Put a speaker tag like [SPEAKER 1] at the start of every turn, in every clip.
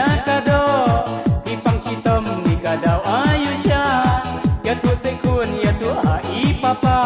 [SPEAKER 1] saja kado ipang hitam ni kadau ayu ya ya tu tekun ya tu ai papa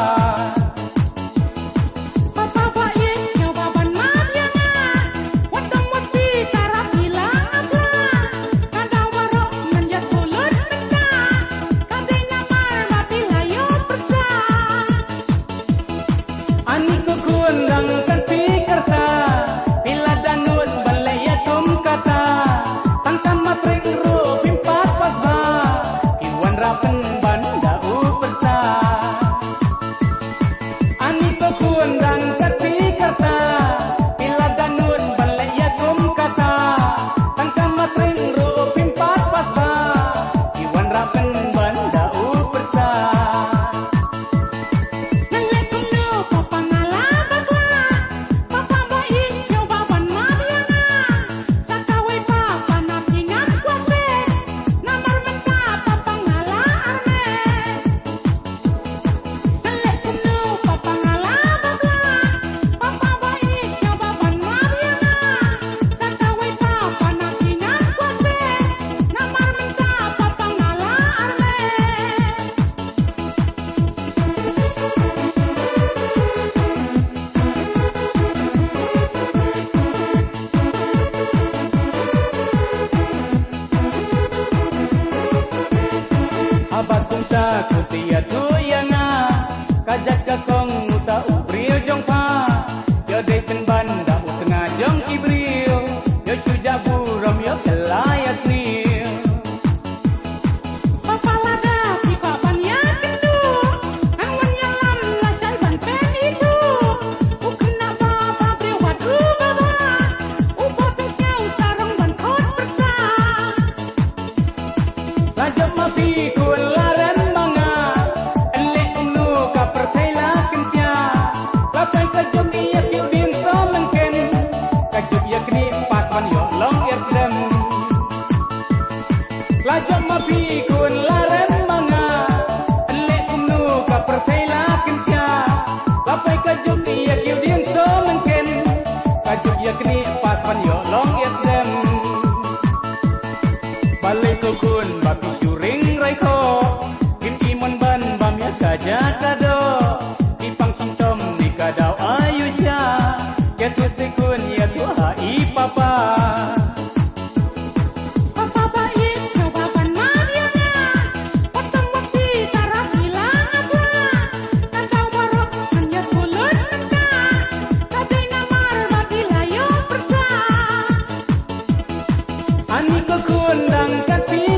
[SPEAKER 1] kutia tu yana kajak kakong uta ubril jong pa yo de pen banda utengah jong ibril yo cuja buram yo kelayat ni papa lada si papan ya kendu angan yalam la sai ban pen itu ukena baba brewat baba upo tesau sarong ban kot persa lajam mapi kun laran lajam mapi kun laran manga le kumnu ka pertela kencia lapai ka jumi ya kiu dien so mungkin ka juk ya kni pas pan yo long yet dem balai ko kun bapi juring rai ko kim imon ban bam ya saja kado ipang hitam ni kadau ayu ja ya tu sekun ya tu hai papa ani ko kundang kati